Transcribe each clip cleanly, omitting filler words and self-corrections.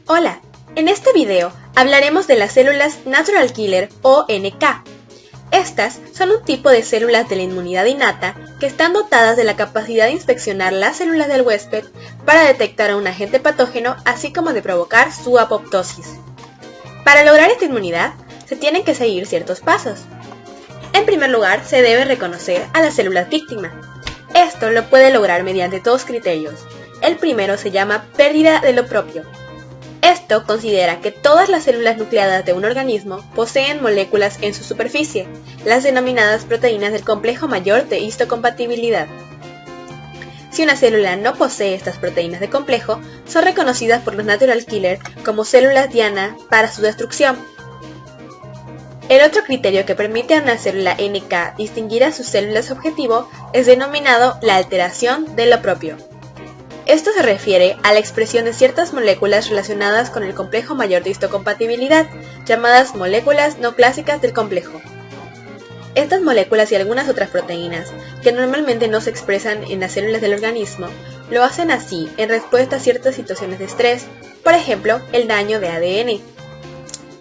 Hola, en este video hablaremos de las células Natural Killer o NK. Estas son un tipo de células de la inmunidad innata que están dotadas de la capacidad de inspeccionar las células del huésped para detectar a un agente patógeno, así como de provocar su apoptosis. Para lograr esta inmunidad, se tienen que seguir ciertos pasos. En primer lugar, se debe reconocer a las células víctima. Esto lo puede lograr mediante dos criterios. El primero se llama pérdida de lo propio. Esto considera que todas las células nucleadas de un organismo poseen moléculas en su superficie, las denominadas proteínas del complejo mayor de histocompatibilidad. Si una célula no posee estas proteínas de complejo, son reconocidas por los Natural Killer como células diana para su destrucción. El otro criterio que permite a una célula NK distinguir a sus células objetivo es denominado la alteración de lo propio. Esto se refiere a la expresión de ciertas moléculas relacionadas con el complejo mayor de histocompatibilidad, llamadas moléculas no clásicas del complejo. Estas moléculas y algunas otras proteínas, que normalmente no se expresan en las células del organismo, lo hacen así en respuesta a ciertas situaciones de estrés, por ejemplo, el daño de ADN.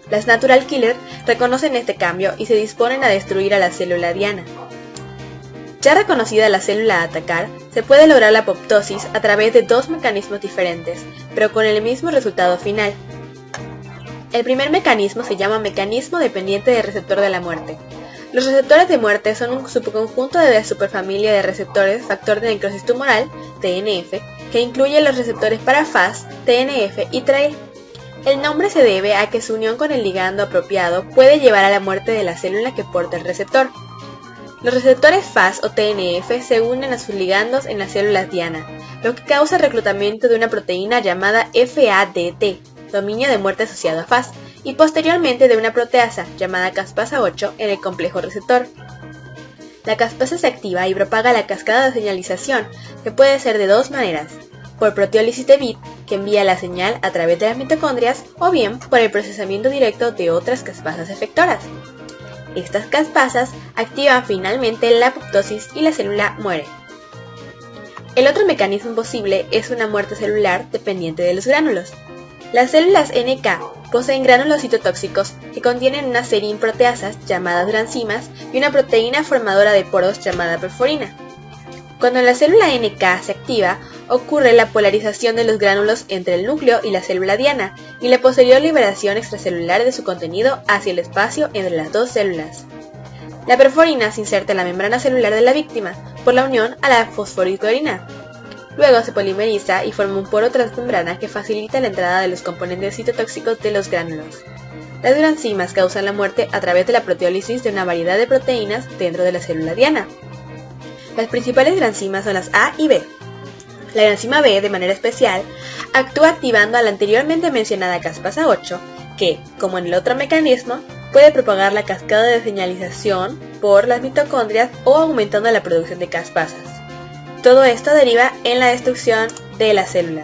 Las Natural Killer reconocen este cambio y se disponen a destruir a la célula diana. Ya reconocida la célula a atacar, se puede lograr la apoptosis a través de dos mecanismos diferentes, pero con el mismo resultado final. El primer mecanismo se llama mecanismo dependiente del receptor de la muerte. Los receptores de muerte son un subconjunto de la superfamilia de receptores factor de necrosis tumoral, TNF, que incluye los receptores para FAS, TNF y TRAIL. El nombre se debe a que su unión con el ligando apropiado puede llevar a la muerte de la célula que porta el receptor. Los receptores FAS o TNF se unen a sus ligandos en las células diana, lo que causa el reclutamiento de una proteína llamada FADT, dominio de muerte asociado a FAS, y posteriormente de una proteasa llamada caspasa 8 en el complejo receptor. La caspasa se activa y propaga la cascada de señalización, que puede ser de dos maneras: por proteólisis de bit, que envía la señal a través de las mitocondrias, o bien por el procesamiento directo de otras caspasas efectoras. Estas caspasas activan finalmente la apoptosis y la célula muere. El otro mecanismo posible es una muerte celular dependiente de los gránulos. Las células NK poseen gránulos citotóxicos que contienen una serie de proteasas llamadas granzimas y una proteína formadora de poros llamada perforina. Cuando la célula NK se activa, ocurre la polarización de los gránulos entre el núcleo y la célula diana y la posterior liberación extracelular de su contenido hacia el espacio entre las dos células. La perforina se inserta en la membrana celular de la víctima por la unión a la fosforitidina. Luego se polimeriza y forma un poro transmembrana que facilita la entrada de los componentes citotóxicos de los gránulos. Las granzimas causan la muerte a través de la proteólisis de una variedad de proteínas dentro de la célula diana. Las principales granzimas son las A y B. La granzima B, de manera especial, actúa activando a la anteriormente mencionada caspasa 8, que, como en el otro mecanismo, puede propagar la cascada de señalización por las mitocondrias o aumentando la producción de caspasas. Todo esto deriva en la destrucción de la célula.